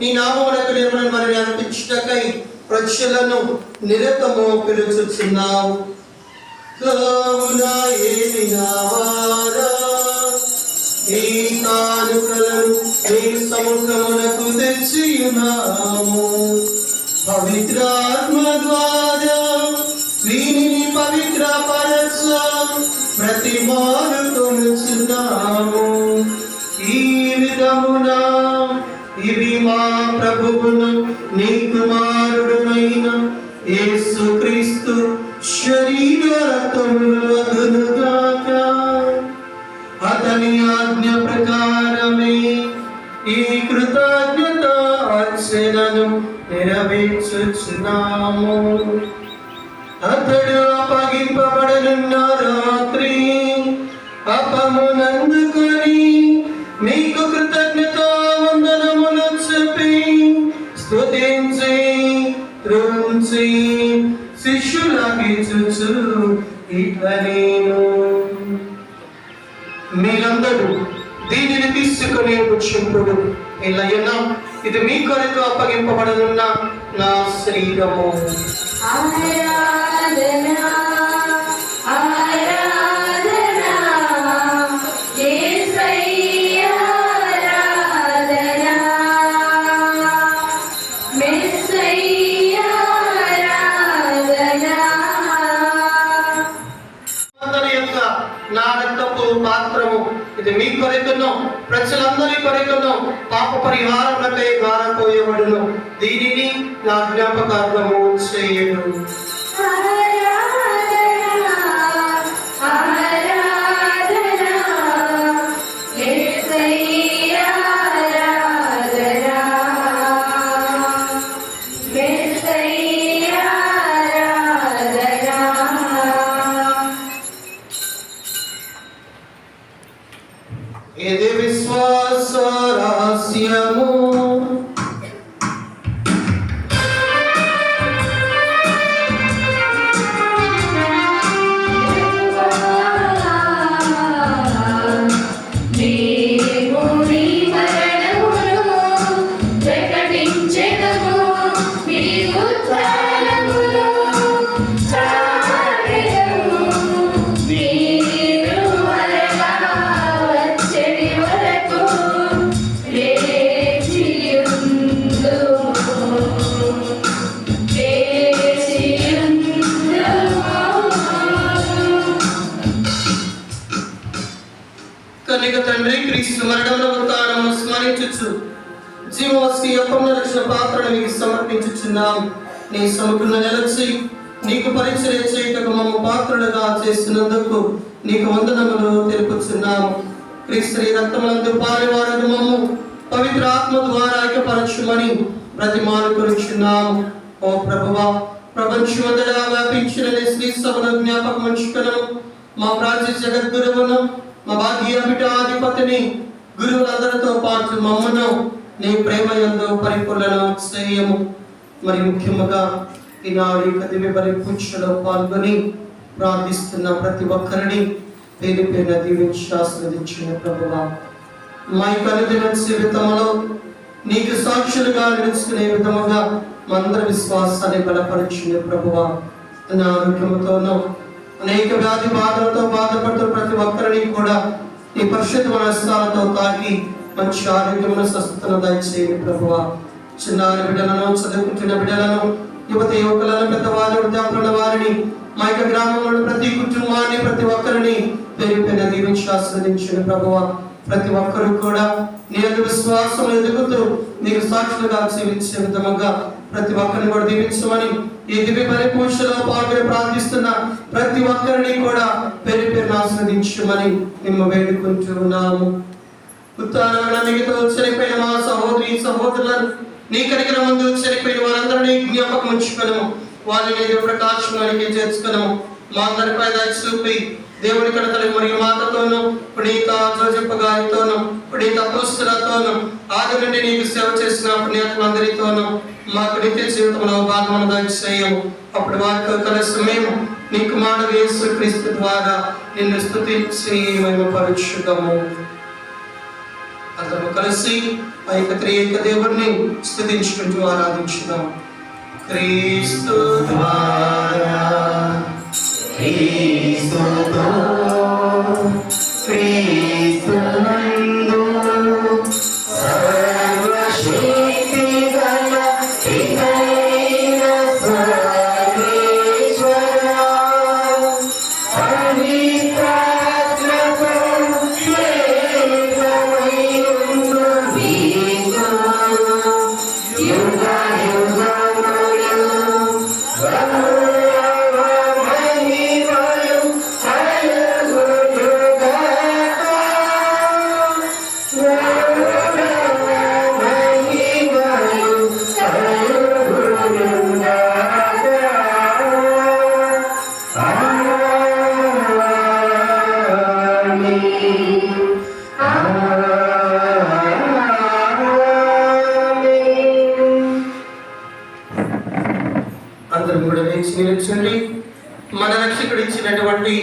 నీ నామమునకు నిర్మల బలిని అర్పించుటకై ప్రజలను నిరతము పిలుచుచున్నావు. కావున ఏలినవారా ఈ కానుకలను నీ సముఖమునకు తెచ్చియున్నాము. పవిత్రాత్మ ద్వారా వీనిని పవిత్రపరచ ప్రతిమానుకొనుచున్నాము. ఈ విధమున ఇవి మా ప్రభువును నీ కుమారుడునైన యేసుక్రీస్తు శరీర రక్తములగునుగాక. అతని ఆజ్ఞ ప్రకారమే ఈ కృతజ్ఞత అర్చనను నెరవేర్చుచున్నాము. అతడు అప్పగింపబడనున్న రాత్రి అపమునందుకొని మీకు కృతజ్ఞత వందనములు చెప్పి స్తుతించి త్రుంచి శిష్యులకిచ్చుచు ఇట్లనేను, మీరందరూ దీనిని తీసుకుని పుచ్చుకుడు. ఎలయనా ఇది మీ కొరకు అప్పగింపబడనున్న నా శరీరము. నా రక్తపు పాత్రము ఇది మీ కొరకును ప్రజలందరి కొరకును పాప పరిహారములకై గారపోయబడును. దీనిని నా జ్ఞాపకార్థము చేయుడు. రహస్యము. కన్యక తండ్రి క్రీస్తు మరణమును ఉత్థానమును స్మరించుచు జీవవస్తు యొక్క రక్షణ పాత్రను మీకు సమర్పించుచున్నాం. నీ సముఖంలో నిలిచి నీకు పరిచర్య చేయుటకు మమ్మ పాత్రులుగా చేసినందుకు నీకు వందనములు తెలుపుచున్నాము. క్రీస్తు రక్తములందు పాలివారగు మమ్ము పవిత్ర ఆత్మ ద్వారా ఐక్యపరచుమని బ్రతిమాలుకొనుచున్నాము. ఓ ప్రభువా, ప్రపంచమంతటా వ్యాపించిన నీ శ్రీ సభను జ్ఞాపకం ఉంచుకొనుము. మా ప్రాచీ జగద్గురువును, మా భాగ్య పీఠాధిపతిని, గురువులందరితో పాటు మమ్మను నీ ప్రేమ యందు పరిపూర్ణను చేయము. మరి ముఖ్యముగా ఈనాడు కదివి బలి పూజలో పాల్గొని ప్రార్థిస్తున్న ప్రతి ఒక్కరిని పేరు పేరున దీవించి ఆశీర్వదించిన ప్రభువా, మా యొక్క అనుదిన జీవితంలో నీకు సాక్షులుగా నిలుచుకునే విధముగా మా అందరి విశ్వాసాన్ని బలపరిచిన ప్రభువా, నా ఆరోగ్యముతోనూ అనేక వ్యాధి బాధలతో బాధపడుతున్న ప్రతి ఒక్కరిని కూడా నీ పరిశుద్ధ మనస్సాలతో తాకి మంచి ఆరోగ్యమును స్వస్థతను దయచేయండి ప్రభువా. చిన్నారి బిడ్డలను, చదువుకుంటున్న బిడ్డలను, యువత యువకులను, పెద్దవాళ్ళు, వృద్ధాప్యుల వారిని, మా యొక్క గ్రామంలో ప్రతి కుటుంబాన్ని, ప్రతి ఒక్కరిని పేరు పేరున దీవించి ఆశీర్వదించిన ప్రభువా. ప్రతి ఒక్కరు కూడా నీ యందు విశ్వాసం ఎదుగుతూ నీకు సాక్షులుగా జీవించే విధముగా ప్రతి ఒక్కరిని కూడా దీవించమని ఈ దివ్య బలి పూజలో పాల్గొని ప్రార్థిస్తున్న ప్రతి ఒక్కరిని కూడా పేరు పేరున ఆశీర్వదించమని మేము వేడుకుంటున్నాము. ఉత్థానమైన మిగతా చనిపోయిన మా సహోదరి సహోదరులను, నీ కనికర ముందు చనిపోయిన వారందరినీ జ్ఞాపకం ఉంచుకొనము. వారిని ప్రకాశంలోనికి చేర్చుకొనము. మా అందరిపై దయ చూపి దేవుని కడతలు మరియు మాతతోను, పునీత జోజప్ప గారితోను, పునీత అపోస్తలులతోను, ఆది నుండి నీకు సేవ చేసిన పుణ్యాత్మందరితోను మాకు నిత్య జీవితంలో భాగమును దయచేయము. అప్పుడు వారితో కలిసి మేము నీ కుమారుడు యేసుక్రీస్తు ద్వారా నిన్ను స్తుతించి మహిమపరచుదాము. అందరూ కలిసి ఆ యొక్క త్రియేక దేవుణ్ణి స్తుతించుకుంటూ ఆరాధించుదాం. క్రీస్తు ద్వారా క్రీస్తుతో క్రీస్తునందు సర్వశక్తి గల త్రికైక సర్వేశ్వర పవిత్రాత్మతో ఏకమయుండు మీకు యుగ యుగములు అందరూ కూడా వేచి నిలిచండి. మన రక్షకుడు ఇచ్చినటువంటి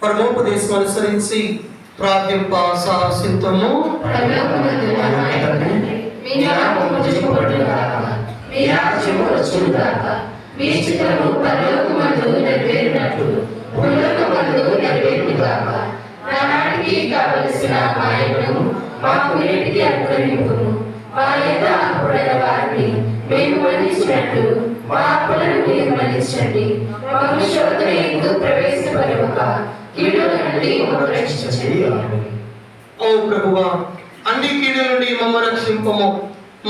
పరమోపదేశం అనుసరించి ప్రార్థింప సాహసితము. కావలసిన మాకు నేటికి అనుగ్రహింపుము. మా యొక్క అప్పుడైన వారిని మేము మన్నించినట్లు మా అప్పులను మీరు మన్నించండి. మాకు శోధన యందు ప్రవేశపడవక కీడుల నుండి మమ్మల్ని రక్షించండి. ఓ ప్రభువా, అన్ని కీడుల నుండి మమ్మల్ని రక్షింపము.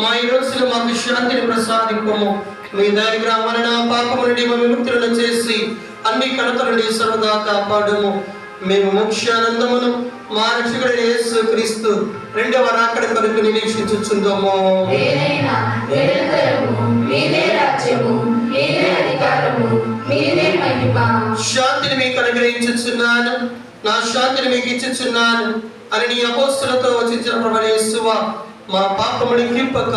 మా ఈ రోజులు మాకు శాంతిని ప్రసాదింపము. మీ దాని గ్రామాలను పాపము నుండి విముక్తులను చేసి అన్ని కడతల నుండి సర్వదా కాపాడుము. మేము మోక్షానందమును మా రక్షకుడైన యేసుక్రీస్తు రెండవ రాకడ కొరకు నిరీక్షించుచుందాము. శాంతిని మీకు అనుగ్రహించుచున్నాను, నా శాంతిని మీకు ఇచ్చుచున్నాను అని నీ అపోస్తలులతో వచించిన ప్రభువా, మా పాపముని కింపక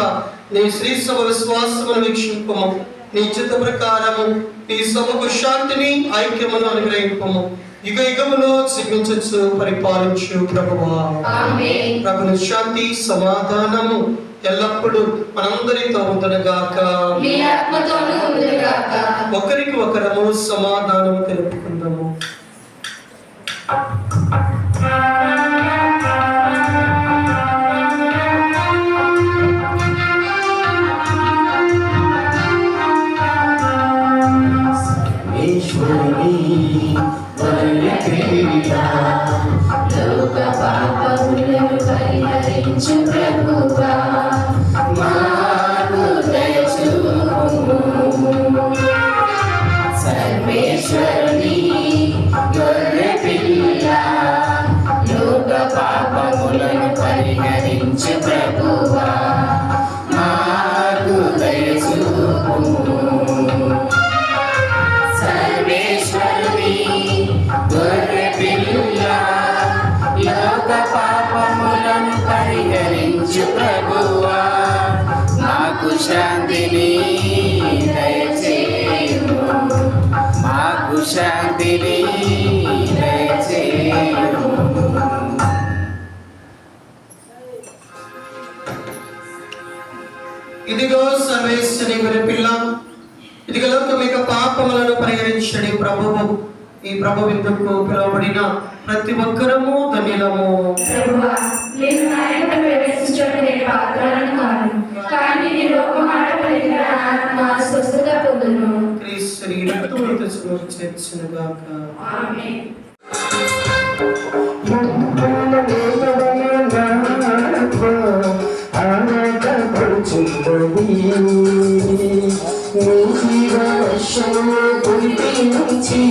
నీ శ్రీ సభ విశ్వాసమును వీక్షింపము. నీ చిత్త ప్రకారము నీ సభకు శాంతిని ఐక్యమును అనుగ్రహింపము. యుగ యుగములో జీవించచ్చు పరిపాలించు ప్రభువా. ప్రభుని శాంతి సమాధానము ఎల్లప్పుడూ మనందరితో ఉండునుగాక. ఒకరికి ఒకరము సమాధానము తెలుపుకుందాము. లోక పాపములను పరిహరించు ప్రభువా, మాకు దయ చూపుము. సర్వేశ్వరుని గొర్రె పిల్ల, లోక పాపములను పరిహరించు ప్రభువా, మాకు దయ చూపుము. సర్వేశ్వరుని గొర్రె పిల్ల, లోక పాపములను పరిహరించు ప్రభువా, మాకు శాంతిని దయచేయుము. మాకు శాంతిని దయచేయుము. ఇదిగో సర్వేశ్వరుని గొర్రె పిల్ల, ఇదిగో లోకం యొక్క పాపములను పరిహరించడి ప్రభువు. ఈ ప్రభు విందుకు పిలువబడిన ప్రతి ఒక్కరము ధన్యులము. ప్రభువా, నేను నా ఇంట ప్రవేశించడం నేను పాత్రలను కాను, కానీ నీ లోక మాట పలికిన నా ఆత్మ స్వస్థత పొందును. క్రీస్తు రక్తమును తెచ్చుకొని చేర్చునుగాక. ఆమేన్. వర్షము కురిపించి